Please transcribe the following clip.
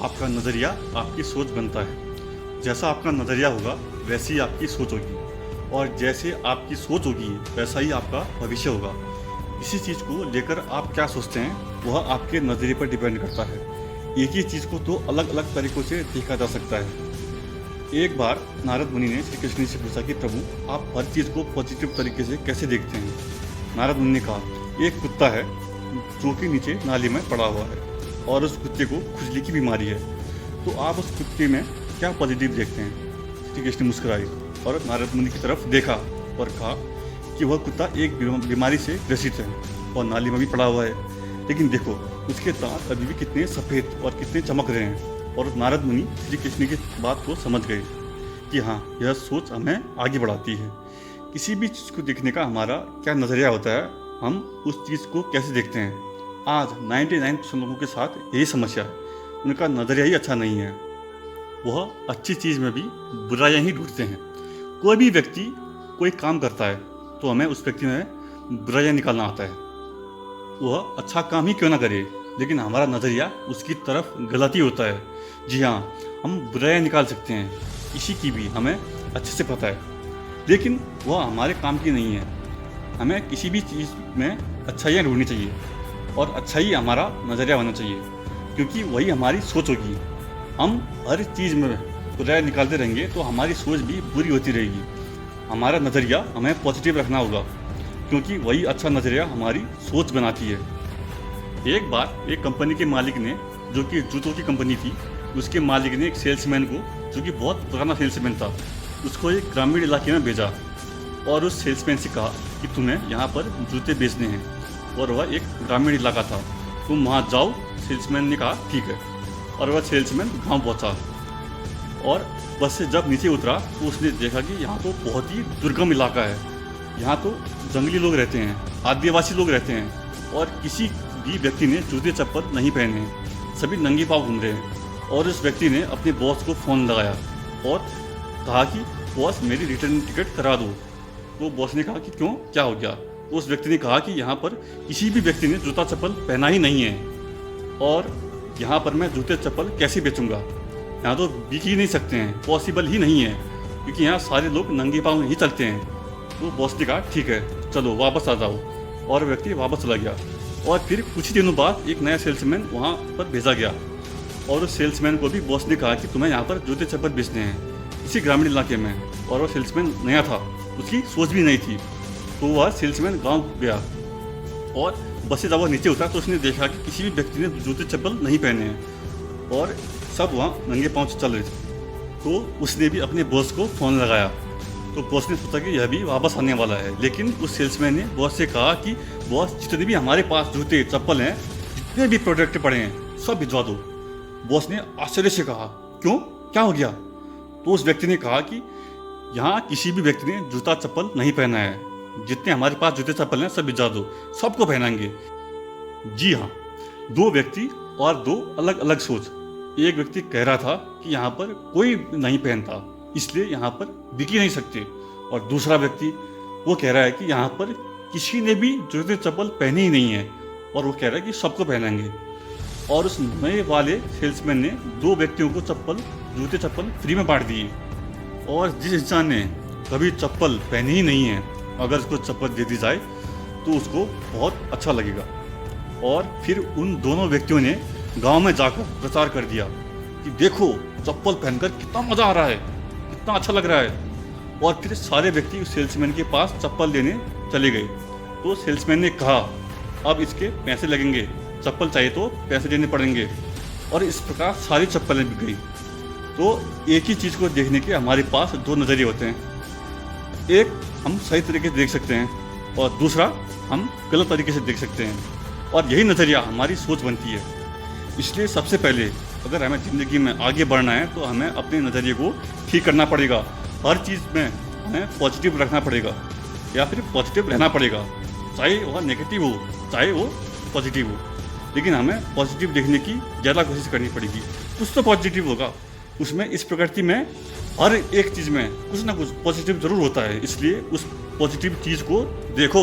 आपका नज़रिया आपकी सोच बनता है। जैसा आपका नज़रिया होगा वैसी ही आपकी सोच होगी, और जैसे आपकी सोच होगी वैसा ही आपका भविष्य होगा। इसी चीज़ को लेकर आप क्या सोचते हैं वह आपके नज़रिए पर डिपेंड करता है। एक ही चीज़ को तो अलग अलग तरीक़ों से देखा जा सकता है। एक बार नारद मुनि ने श्री कृष्ण से पूछा कि प्रभु, आप हर चीज़ को पॉजिटिव तरीके से कैसे देखते हैं। नारद मुनि ने कहा, एक कुत्ता है जो कि नीचे नाली में पड़ा हुआ है और उस कुत्ते को खुजली की बीमारी है, तो आप उस कुत्ते में क्या पॉजिटिव देखते हैं। श्री कृष्ण मुस्कुराए और नारद मुनि की तरफ देखा और कहा कि वह कुत्ता एक बीमारी से ग्रसित है और नाली में भी पड़ा हुआ है, लेकिन देखो उसके दांत अभी भी कितने सफ़ेद और कितने चमक रहे हैं। और नारद मुनि श्री कृष्ण की बात को समझ गए कि हाँ, यह सोच हमें आगे बढ़ाती है। किसी भी चीज़ को देखने का हमारा क्या नज़रिया होता है, हम उस चीज़ को कैसे देखते हैं। आज 99% लोगों के साथ यही समस्या है, उनका नज़रिया ही अच्छा नहीं है। वह अच्छी चीज़ में भी बुराइयां ही ढूंढते हैं। कोई भी व्यक्ति कोई काम करता है तो हमें उस व्यक्ति में बुराइयां निकालना आता है। वह अच्छा काम ही क्यों ना करे, लेकिन हमारा नज़रिया उसकी तरफ गलत ही होता है। जी हाँ, हम बुराइयां निकाल सकते हैं, किसी की भी हमें अच्छे से पता है, लेकिन वह हमारे काम की नहीं है। हमें किसी भी चीज़ में अच्छाइयाँ ढूंढनी चाहिए और अच्छाई हमारा नज़रिया होना चाहिए, क्योंकि वही हमारी सोच होगी। हम हर चीज़ में बुराई निकालते रहेंगे तो हमारी सोच भी बुरी होती रहेगी। हमारा नज़रिया हमें पॉजिटिव रखना होगा, क्योंकि वही अच्छा नज़रिया हमारी सोच बनाती है। एक बार एक कंपनी के मालिक ने, जो कि जूतों की कंपनी थी, उसके मालिक ने एक सेल्समैन को, जो कि बहुत पुराना सेल्समैन था, उसको एक ग्रामीण इलाके में भेजा और उस सेल्समैन से कहा कि तुम्हें यहाँ पर जूते बेचने हैं, और वह एक ग्रामीण इलाका था, तुम वहाँ जाओ। सेल्समैन ने कहा ठीक है, और वह सेल्समैन गांव पहुँचा और बस से जब नीचे उतरा तो उसने देखा कि यहाँ तो बहुत ही दुर्गम इलाका है। यहाँ तो जंगली लोग रहते हैं, आदिवासी लोग रहते हैं, और किसी भी व्यक्ति ने जूते चप्पल नहीं पहने हैं, सभी नंगे पाँव घूम रहे हैं। और उस व्यक्ति ने अपने बॉस को फ़ोन लगाया और कहा कि बॉस, मेरी रिटर्न टिकट करा दो। तो बॉस ने कहा कि क्यों, क्या हो गया। तो उस व्यक्ति ने कहा कि यहाँ पर किसी भी व्यक्ति ने जूता चप्पल पहना ही नहीं है, और यहाँ पर मैं जूते चप्पल कैसे बेचूंगा। यहाँ तो बिक ही नहीं सकते हैं, पॉसिबल ही नहीं है, क्योंकि यहाँ सारे लोग नंगे पाँव ही चलते हैं। तो बॉस ने कहा ठीक है, चलो वापस आ जाओ, और व्यक्ति वापस चला गया। और फिर कुछ ही दिनों बाद एक नया सेल्समैन वहाँ पर भेजा गया, और उस सेल्समैन को भी बॉस ने कहा कि तुम्हें यहाँ पर जूते चप्पल बेचने हैं इसी ग्रामीण इलाके में। और वह सेल्समैन नया था, उसकी सोच भी नहीं थी, तो वह सेल्समैन गांव गया और बस से जब वह नीचे उतरा तो उसने देखा कि किसी भी व्यक्ति ने जूते चप्पल नहीं पहने हैं और सब वहाँ नंगे पाँव से चल रहे थे। तो उसने भी अपने बॉस को फ़ोन लगाया, तो बॉस ने सोचा कि यह भी वापस आने वाला है, लेकिन उस सेल्समैन ने बॉस से कहा कि बॉस, जितने भी हमारे पास जूते चप्पल हैं, जितने भी प्रोडक्ट पड़े हैं, सब भिजवा दो। बॉस ने आश्चर्य से कहा, क्यों, क्या हो गया। तो उस व्यक्ति ने कहा कि यहाँ किसी भी व्यक्ति ने जूता चप्पल नहीं पहना है, जितने हमारे पास जूते चप्पल हैं सब भिजवा दो, सबको पहनाएंगे। जी हाँ, दो व्यक्ति और दो अलग अलग सोच। एक व्यक्ति कह रहा था कि यहाँ पर कोई नहीं पहनता, इसलिए यहाँ पर बिक ही नहीं सकते, और दूसरा व्यक्ति वो कह रहा है कि यहाँ पर किसी ने भी जूते चप्पल पहने ही नहीं है, और वो कह रहा है कि सबको पहनाएंगे। और उस नए वाले सेल्समैन ने दो व्यक्तियों को जूते चप्पल फ्री में बांट दिए, और जिस इंसान ने कभी चप्पल पहनी ही नहीं है, अगर उसको चप्पल दे दी जाए तो उसको बहुत अच्छा लगेगा। और फिर उन दोनों व्यक्तियों ने गांव में जाकर प्रचार कर दिया कि देखो, चप्पल पहनकर कितना मज़ा आ रहा है, कितना अच्छा लग रहा है। और फिर सारे व्यक्ति उस सेल्समैन के पास चप्पल लेने चले गए। तो सेल्समैन ने कहा, अब इसके पैसे लगेंगे, चप्पल चाहिए तो पैसे देने पड़ेंगे। और इस प्रकार सारी चप्पलें बिक गई। तो एक ही चीज़ को देखने के हमारे पास दो नज़रिए होते हैं, एक हम सही तरीके से देख सकते हैं और दूसरा हम गलत तरीके से देख सकते हैं, और यही नज़रिया हमारी सोच बनती है। इसलिए सबसे पहले अगर हमें ज़िंदगी में आगे बढ़ना है तो हमें अपने नज़रिए को ठीक करना पड़ेगा। हर चीज़ में हमें पॉजिटिव रखना पड़ेगा, या फिर पॉजिटिव रहना पड़ेगा, चाहे वह नेगेटिव हो चाहे वो पॉजिटिव हो, लेकिन हमें पॉजिटिव देखने की ज़्यादा कोशिश करनी पड़ेगी। कुछ तो पॉजिटिव होगा उसमें। इस प्रकृति में हर एक चीज़ में कुछ ना कुछ पॉजिटिव ज़रूर होता है, इसलिए उस पॉजिटिव चीज़ को देखो